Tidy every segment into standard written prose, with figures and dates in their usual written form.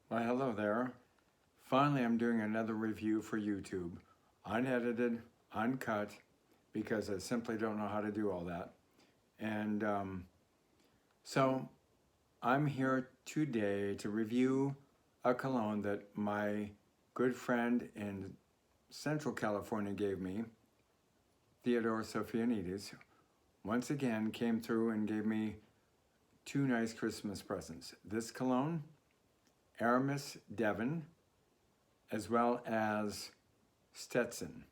Well, hello there. Finally, I'm doing another review for YouTube. Unedited, uncut, because I simply don't know how to do all that. And so I'm here today to review a cologne that my good friend in Central California gave me, Theodore Sofianides. Once again, came through and gave me two nice Christmas presents. This cologne, Aramis Devin, as well as Stetson,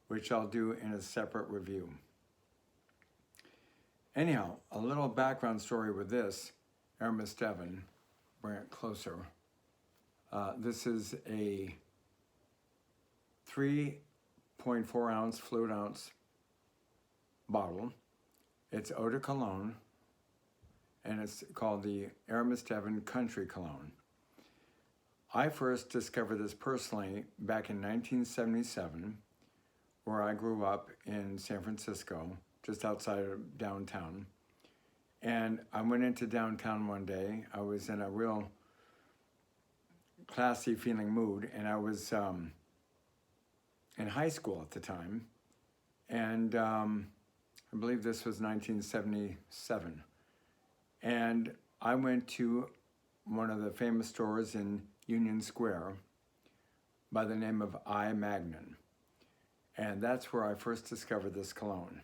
which I'll do in a separate review. Anyhow, a little background story with this, Aramis Devin, bring it closer. This is a 3.4 ounce fluid ounce bottle. It's eau de cologne, and it's called the Aramis Devin Country Cologne. I first discovered this personally back in 1977, where I grew up in San Francisco, just outside of downtown. And I went into downtown one day. I was in a real classy feeling mood, and I was in high school at the time. And I believe this was 1977. And I went to one of the famous stores in Union Square by the name of Magnin. And that's where I first discovered this cologne.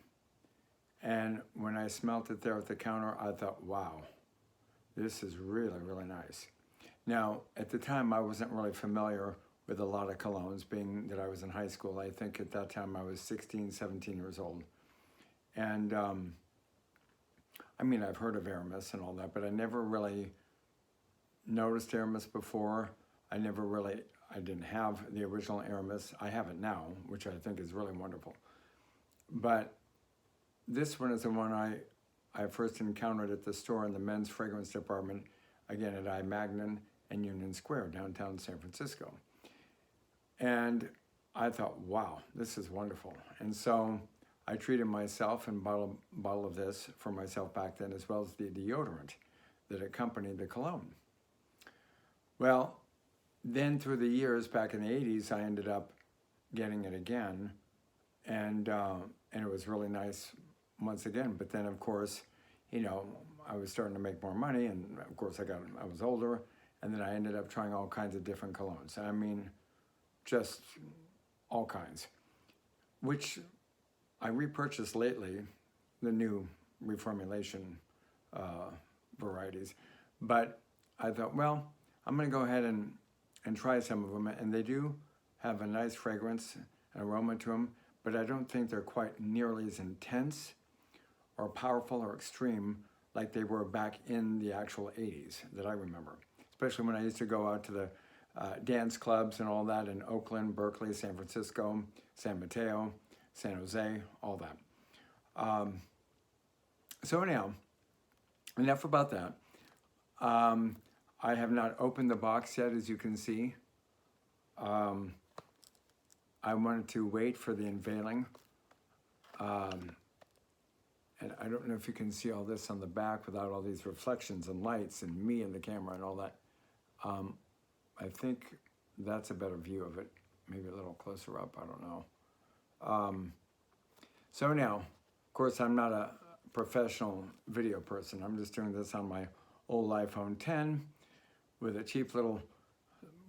And when I smelt it there at the counter, I thought, wow, this is really, really nice. Now, at the time, I wasn't really familiar with a lot of colognes, being that I was in high school. I think at that time I was 16, 17 years old. And I mean, I've heard of Aramis and all that, but I never really noticed Aramis before. I didn't have the original Aramis. I have it now, which I think is really wonderful. But this one is the one I first encountered at the store in the men's fragrance department, again at Magnin and Union Square, downtown San Francisco. And I thought, wow, this is wonderful. And so I treated myself and bought a bottle of this for myself back then, as well as the deodorant that accompanied the cologne. Well, then through the years, back in the 80s, I ended up getting it again, and it was really nice once again. But then, of course, you know, I was starting to make more money, and of course, I was older, and then I ended up trying all kinds of different colognes. I mean, just all kinds, which I repurchased lately, the new reformulation varieties. But I thought, well, I'm going to go ahead and try some of them, and they do have a nice fragrance and aroma to them, but I don't think they're quite nearly as intense or powerful or extreme like they were back in the actual 80s that I remember, especially when I used to go out to the dance clubs and all that in Oakland, Berkeley, San Francisco, San Mateo, San Jose, all that. So anyhow, enough about that. I have not opened the box yet, as you can see. I wanted to wait for the unveiling. And I don't know if you can see all this on the back without all these reflections and lights and me in the camera and all that. I think that's a better view of it. Maybe a little closer up, I don't know. So now, of course, I'm not a professional video person. I'm just doing this on my old iPhone 10 with a cheap little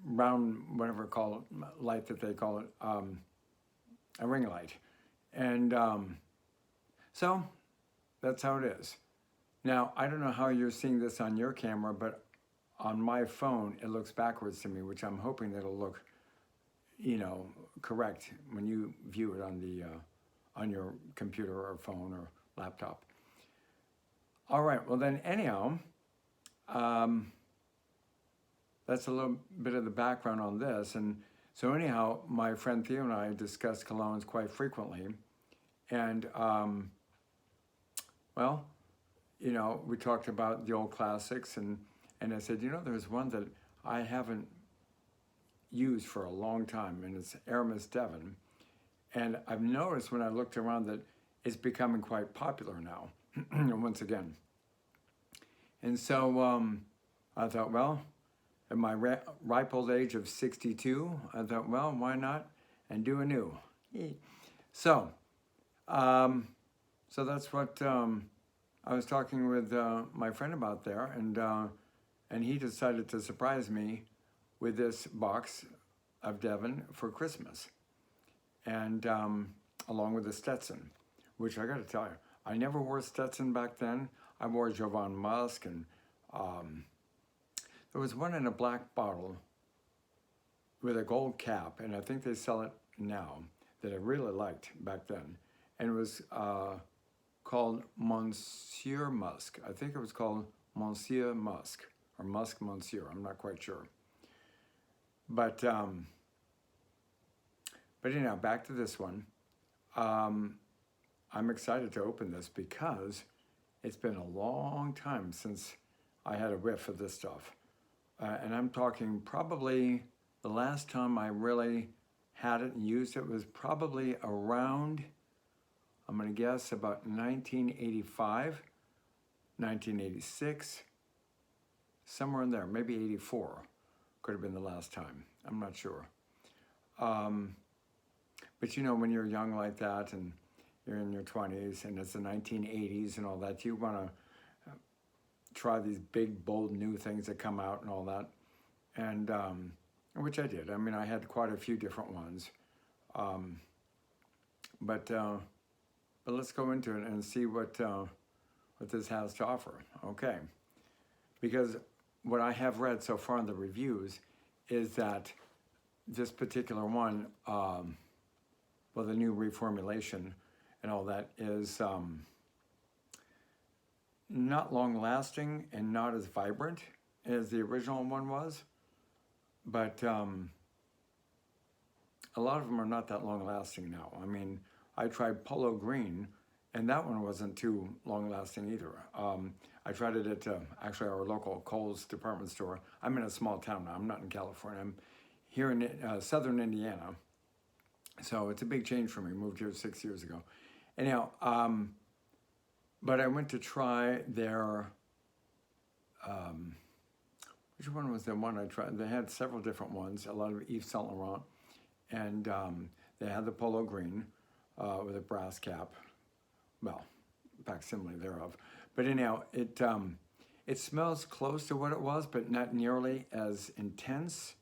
round, whatever call it, light that they call it, a ring light. And so that's how it is. Now, I don't know how you're seeing this on your camera, but on my phone, it looks backwards to me, which I'm hoping that it'll look, you know, correct when you view it on the on your computer or phone or laptop. All right, well then, anyhow, that's a little bit of the background on this. And so anyhow, my friend Theo and I discuss colognes quite frequently. And, well, you know, we talked about the old classics, and I said, you know, there's one that I haven't used for a long time, and it's Aramis Devin. And I've noticed when I looked around that it's becoming quite popular now, once again. And so I thought, well, at my ripe old age of 62, I thought, well, why not? And do anew. So, so that's what I was talking with my friend about there, and he decided to surprise me with this box of Devin for Christmas, and along with the Stetson, which I got to tell you, I never wore Stetson back then. I wore Jovan Musk, and there was one in a black bottle with a gold cap, and I think they sell it now, that I really liked back then. And it was called Monsieur Musk. I think it was called Monsieur Musk, or Musk Monsieur, I'm not quite sure. But anyhow, back to this one. I'm excited to open this because it's been a long time since I had a whiff of this stuff. And I'm talking probably the last time I really had it and used it was probably around, I'm going to guess, about 1985, 1986, somewhere in there, maybe 84 could have been the last time. I'm not sure. But you know, when you're young like that and you're in your 20s and it's the 1980s and all that, you want to try these big, bold new things that come out and all that. And which I did. I mean, I had quite a few different ones. But let's go into it and see what this has to offer. Okay. Because what I have read so far in the reviews is that this particular one, well, the new reformulation and all that is not long-lasting and not as vibrant as the original one was. But a lot of them are not that long-lasting now. I mean, I tried Polo Green, and that one wasn't too long-lasting either. I tried it at actually our local Kohl's department store. I'm in a small town now. I'm not in California. I'm here in southern Indiana. So it's a big change for me. Moved here 6 years ago. Anyhow, but I went to try their, which one was the one I tried? They had several different ones, a lot of Yves Saint Laurent. And they had the Polo Green with a brass cap. Well, facsimile thereof. But anyhow, it smells close to what it was, but not nearly as intense.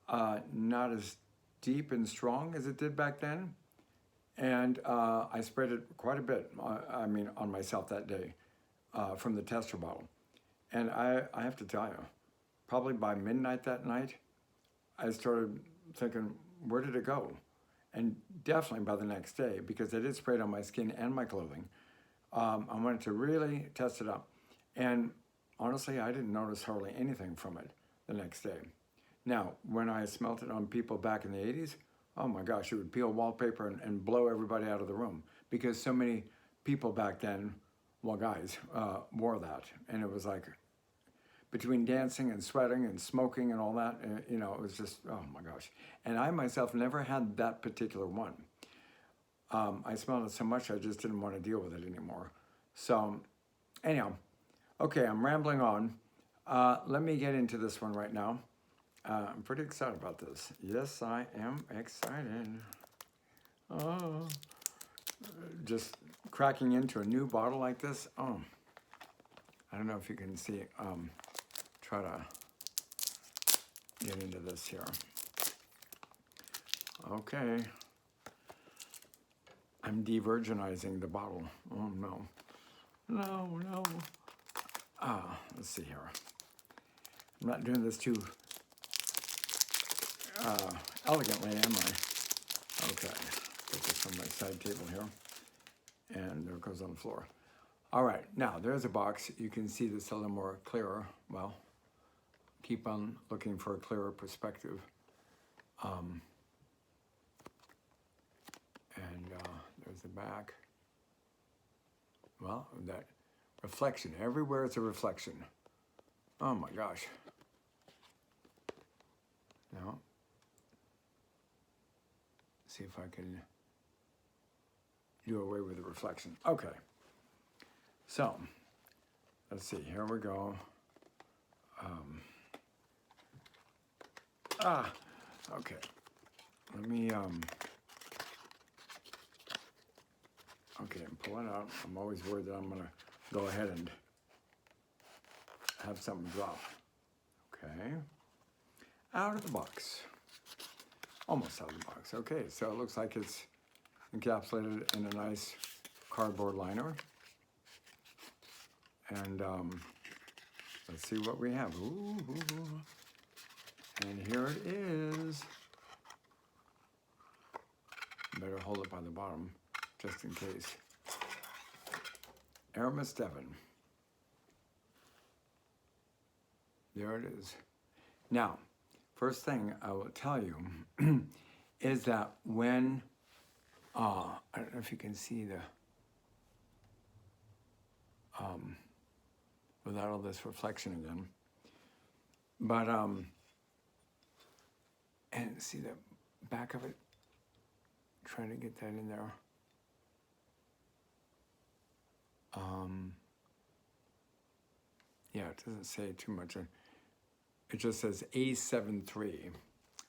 Not as deep and strong as it did back then. And I sprayed it quite a bit, I mean, on myself that day from the tester bottle. And I have to tell you, probably by midnight that night, I started thinking, where did it go? And definitely by the next day, because I did spray it on my skin and my clothing, I wanted to really test it out. And honestly, I didn't notice hardly anything from it the next day. Now, when I smelt it on people back in the 80s, oh my gosh, it would peel wallpaper and blow everybody out of the room, because so many people back then, well, guys, wore that. And it was like, between dancing and sweating and smoking and all that, you know, it was just, oh my gosh. And I myself never had that particular one. I smelled it so much I just didn't want to deal with it anymore. So anyhow, okay, I'm rambling on. Let me get into this one right now. I'm pretty excited about this. Yes, I am excited. Oh, just cracking into a new bottle like this. Oh, I don't know if you can see it. Try to get into this here. Okay. I'm de-virginizing the bottle. Oh, no. No, no. Let's see here. I'm not doing this too elegantly, am I? Okay. Put this on my side table here. And there it goes on the floor. All right. Now, there's a box. You can see this a little more clearer. Well, keep on looking for a clearer perspective. There's the back. Well, that reflection. Everywhere it's a reflection. Oh my gosh. Now, see if I can do away with the reflection. Okay. So, let's see. Here we go. Ah, okay. Let me, okay, I'm pulling out. I'm always worried that I'm gonna go ahead and have something drop. Okay. Out of the box. Almost out of the box. Okay, so it looks like it's encapsulated in a nice cardboard liner. And let's see what we have. Ooh, ooh, ooh. And here it is. Better hold it by the bottom, just in case. Aramis Devin. There it is. Now, first thing I will tell you is that when, I don't know if you can see the, without all this reflection again, but, and see the back of it, trying to get that in there. Yeah, it doesn't say too much. It just says A73.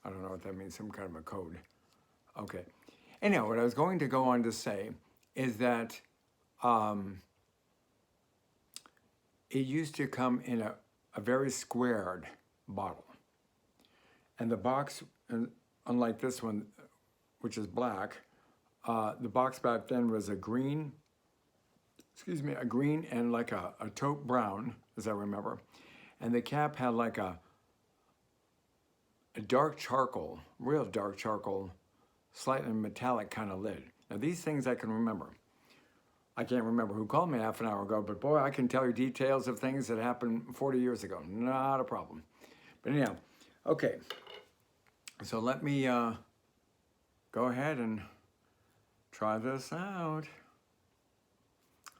I don't know what that means, some kind of a code. Okay. Anyhow, what I was going to go on to say is that it used to come in a very squared bottle. And the box, unlike this one, which is black, the box back then was a green and like a taupe brown, as I remember. And the cap had like a dark charcoal, real dark charcoal, slightly metallic kind of lid. Now these things I can remember. I can't remember who called me half an hour ago, but boy, I can tell you details of things that happened 40 years ago. Not a problem. But anyhow, okay. So let me go ahead and try this out.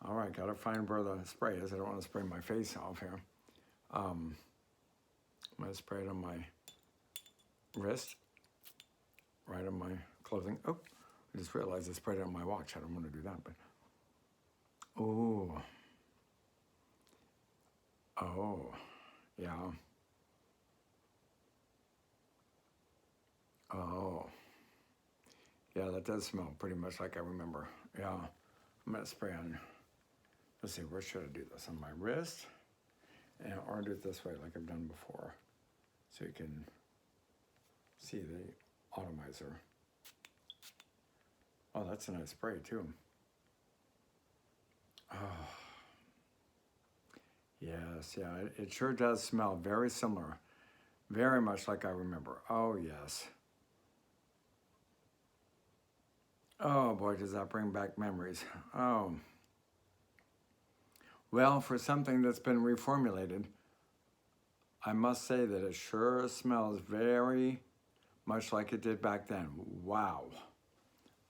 All right, gotta find where the spray is. I don't want to spray my face off here. I'm gonna spray it on my wrist, right on my clothing. Oh, I just realized I sprayed it on my watch. I don't want to do that, but oh, yeah. Oh, yeah, that does smell pretty much like I remember. Yeah, I'm gonna spray on, let's see, where should I do this? On my wrist? And or do it this way like I've done before, so you can see the atomizer. Oh, that's a nice spray too. Oh, yes, yeah, it sure does smell very similar, very much like I remember. Oh, yes. Oh boy, does that bring back memories. Oh. Well, for something that's been reformulated, I must say that it sure smells very much like it did back then. Wow.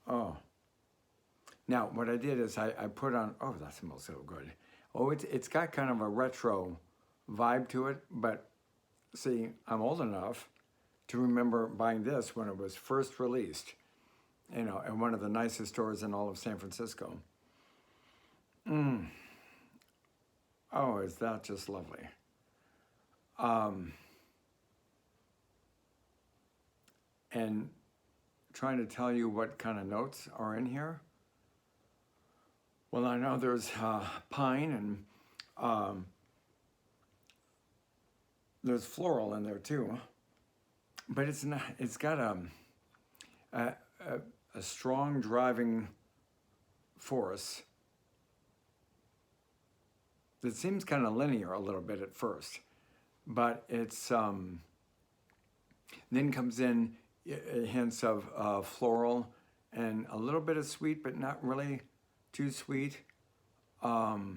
Oh. Now, what I did is I put on, oh, that smells so good. Oh, it's got kind of a retro vibe to it, but see, I'm old enough to remember buying this when it was first released, you know, in one of the nicest stores in all of San Francisco. Oh, is that just lovely? And trying to tell you what kind of notes are in here. Well, I know there's pine and there's floral in there too, but it's not. It's got a strong driving force that seems kind of linear a little bit at first, but it's then comes in hints of floral and a little bit of sweet, but not really too sweet. But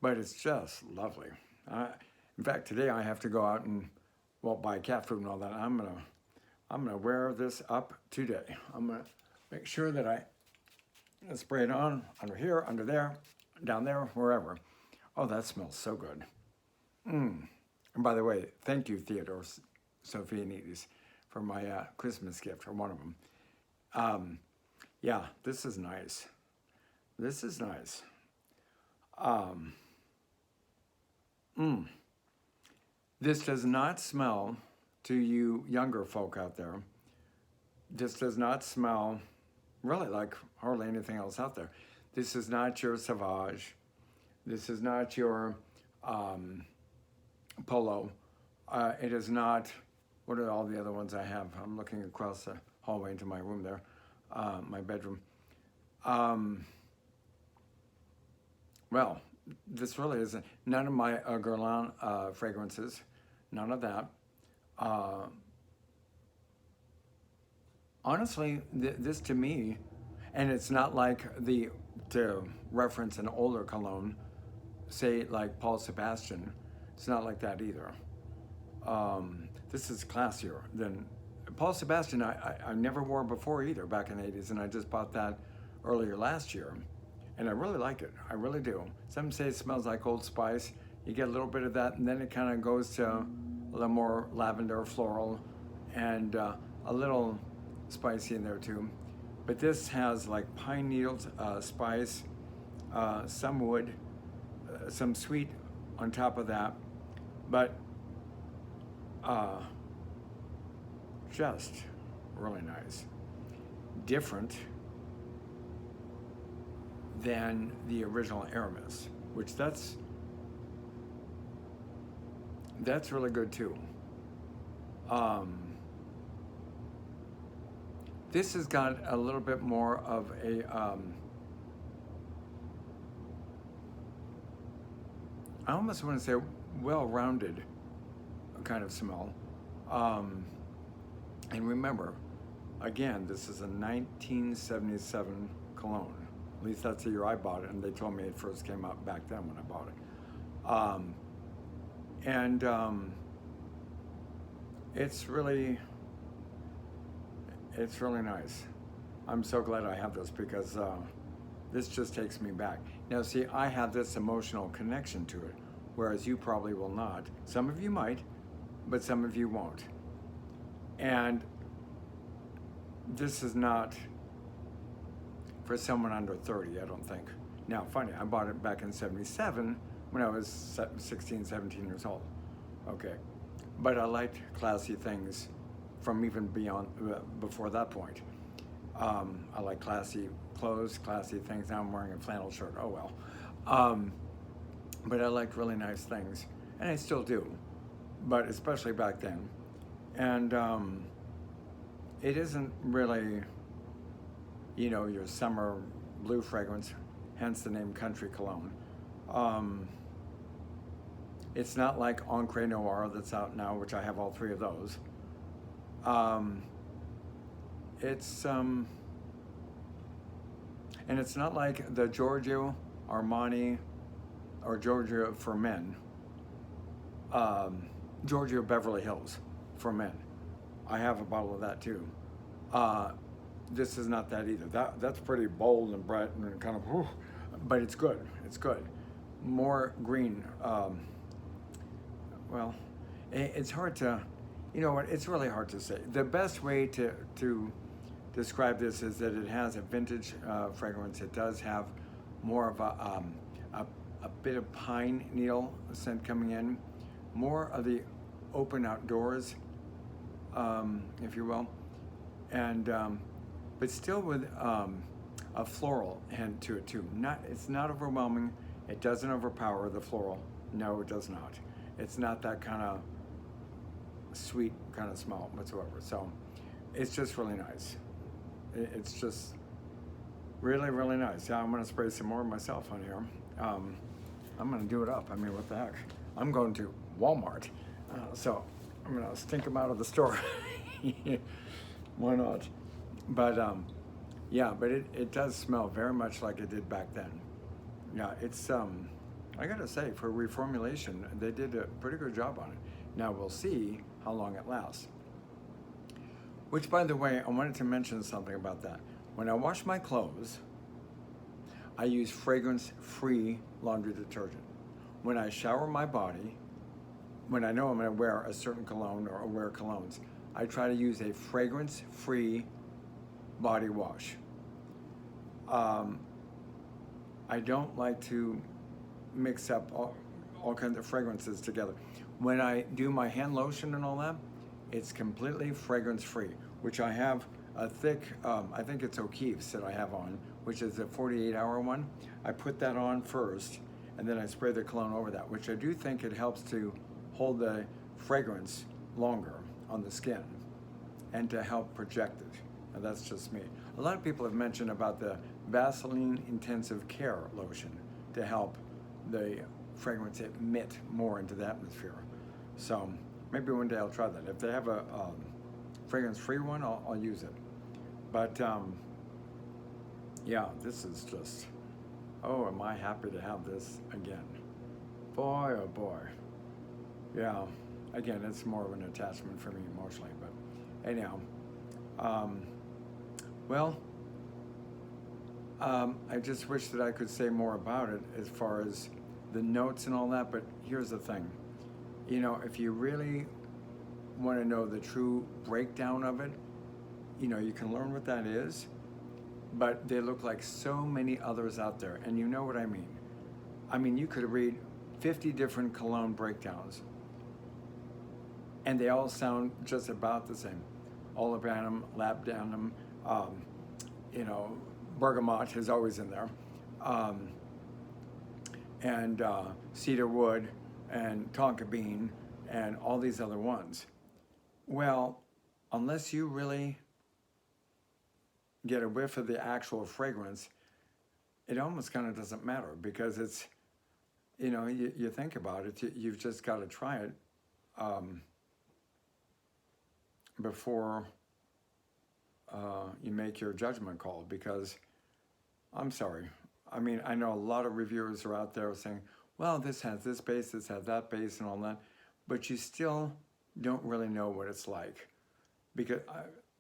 it's just lovely. In fact, today I have to go out and, well, buy cat food and all that. I'm gonna wear this up today. I'm gonna make sure that I spray it on under here, under there, down there, wherever. Oh, that smells so good. And by the way, thank you, Theodore Sofianides, for my Christmas gift, or one of them. Yeah, this is nice. This is nice. This does not smell to you younger folk out there, this does not smell really like hardly anything else out there. This is not your Sauvage. This is not your Polo. It is not, what are all the other ones I have? I'm looking across the hallway into my room there, my bedroom. Well, this really isn't, none of my Guerlain fragrances, none of that. Honestly, this to me, and it's not like to reference an older cologne, say like Paul Sebastian, it's not like that either. This is classier than Paul Sebastian. I never wore before either back in the 80s, and I just bought that earlier last year, and I really like it. I really do. Some say it smells like Old Spice. You get a little bit of that, and then it kind of goes to a little more lavender, floral, and a little spicy in there too. But this has like pine needles, spice, some wood, some sweet on top of that, but just really nice. Different than the original Aramis, which that's really good too. This has got a little bit more of a I almost want to say well-rounded kind of smell. And remember, again, this is a 1977 cologne. At least that's the year I bought it, and they told me it first came out back then when I bought it. It's really nice. I'm so glad I have this because this just takes me back. Now, see, I have this emotional connection to it, whereas you probably will not. Some of you might, but some of you won't. And this is not for someone under 30, I don't think. Now, funny, I bought it back in 77 when I was 16, 17 years old. Okay. But I liked classy things from even beyond, before that point. I like classy clothes, classy things. Now I'm wearing a flannel shirt, oh well. But I liked really nice things, and I still do, but especially back then. And it isn't really, you know, your summer blue fragrance, hence the name Country Cologne. It's not like Encre Noir that's out now, which I have all three of those. And it's not like the Giorgio Armani or Giorgio for men, Giorgio Beverly Hills for men. I have a bottle of that too. This is not that either. That's pretty bold and bright and kind of, whew, but it's good. It's good. More green. Well, it's hard to, you know what? It's really hard to say. The best way to describe this is that it has a vintage fragrance. It does have more of a bit of pine needle scent coming in, more of the open outdoors, if you will, and but still with a floral hint to it too. It's not overwhelming. It doesn't overpower the floral. No, it does not. It's not that kind of sweet kind of smell whatsoever. So it's just really nice. It's just really, really nice. Yeah, I'm gonna spray some more myself on here. I'm gonna do it up. I mean, what the heck? I'm going to Walmart, so I'm gonna stink them out of the store. Why not? But yeah, but it does smell very much like it did back then. Yeah, it's I gotta say, for reformulation, they did a pretty good job on it. Now we'll see how long it lasts. Which, by the way, I wanted to mention something about that. When I wash my clothes, I use fragrance-free laundry detergent. When I shower my body, when I know I'm gonna wear a certain cologne or wear colognes, I try to use a fragrance-free body wash. I don't like to mix up all kinds of fragrances together. When I do my hand lotion and all that, It's completely fragrance-free, which I have a thick, I think it's O'Keeffe's that I have on, which is a 48-hour one. I put that on first, and then I spray the cologne over that, which I do think it helps to hold the fragrance longer on the skin and to help project it. And that's just me. A lot of people have mentioned about the Vaseline Intensive Care lotion to help the fragrance emit more into the atmosphere. So maybe one day I'll try that. If they have a fragrance-free one, I'll use it. But yeah, this is just, oh, am I happy to have this again. Boy, oh boy. Yeah, again, it's more of an attachment for me emotionally, but anyhow. I just wish that I could say more about it as far as the notes and all that, but here's the thing. You know, if you really want to know the true breakdown of it, you know, you can learn what that is, but they look like so many others out there, and you know what I mean. I mean, you could read 50 different cologne breakdowns, and they all sound just about the same. Olibanum, labdanum, you know, bergamot is always in there, and cedar wood, and tonka bean, and all these other ones. Well, unless you really get a whiff of the actual fragrance, it almost kind of doesn't matter, because it's, you know, you think about it, you've just got to try it before you make your judgment call, because I'm sorry. I mean, I know a lot of reviewers are out there saying, well, this has this base, this has that base, and all that, but you still don't really know what it's like. Because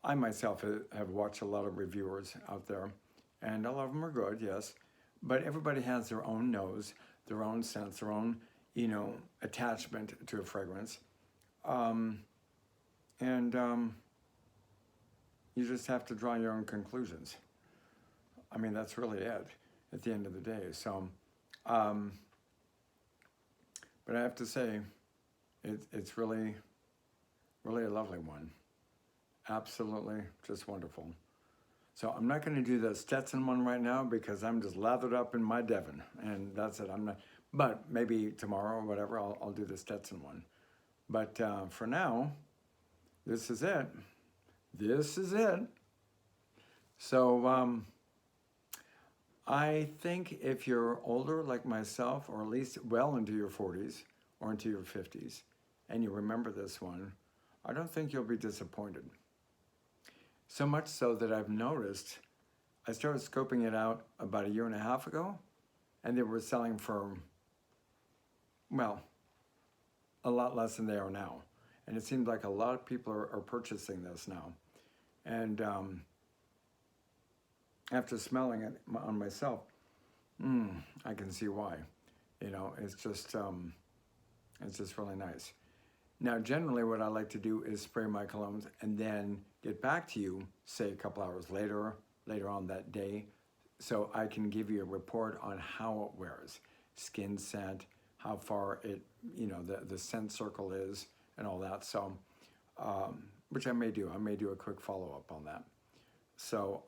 I myself have watched a lot of reviewers out there, and a lot of them are good, yes, but everybody has their own nose, their own sense, their own, you know, attachment to a fragrance. You just have to draw your own conclusions. I mean, that's really it at the end of the day. So, but I have to say, it's really, really a lovely one. Absolutely just wonderful. So I'm not going to do the Stetson one right now because I'm just lathered up in my Devin, and that's it. I'm not, but maybe tomorrow or whatever, I'll do the Stetson one. But for now, this is it. This is it. So I think if you're older like myself, or at least well into your 40s or into your 50s, and you remember this one, I don't think you'll be disappointed. So much so that I've noticed, I started scoping it out about 1.5 years ago, and they were selling for, well, a lot less than they are now. And it seems like a lot of people are purchasing this now. And after smelling it on myself, I can see why. You know, it's just really nice. Now, generally what I like to do is spray my colognes and then get back to you, say a couple hours later on that day, so I can give you a report on how it wears, skin scent, how far it, you know, the scent circle is, and all that. So, which I may do. I may do a quick follow-up on that. So,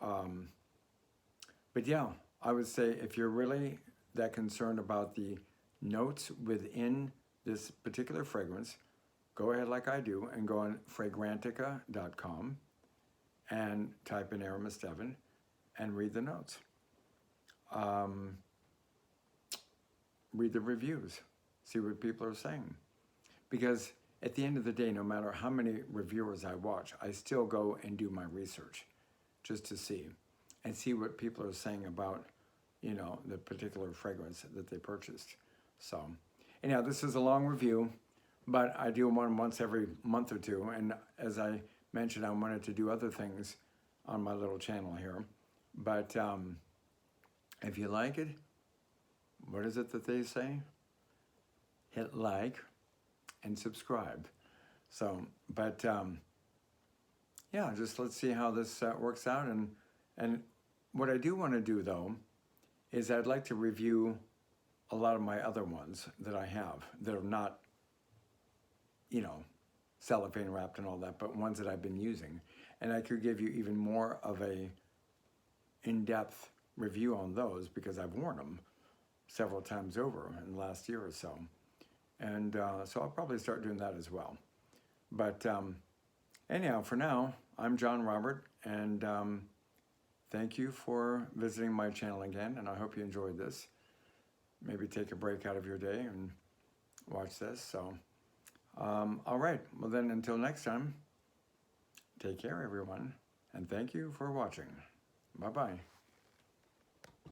but yeah, I would say if you're really that concerned about the notes within this particular fragrance, go ahead like I do and go on fragrantica.com and type in Aramis Devin and read the notes. Read the reviews, see what people are saying. Because at the end of the day, no matter how many reviewers I watch, I still go and do my research just to see and see what people are saying about, you know, the particular fragrance that they purchased. So anyhow, this is a long review, but I do one once every month or two. And as I mentioned, I wanted to do other things on my little channel here. But if you like it, what is it that they say? Hit like and subscribe. So, but yeah, just let's see how this works out. And what I do want to do though, is I'd like to review a lot of my other ones that I have that are not, you know, cellophane wrapped and all that, but ones that I've been using. And I could give you even more of a in-depth review on those because I've worn them several times over in the last year or so. And so I'll probably start doing that as well. But anyhow, for now, I'm John Robert, and thank you for visiting my channel again, and I hope you enjoyed this. Maybe take a break out of your day and watch this. So, all right. Well, then, until next time, take care, everyone, and thank you for watching. Bye-bye.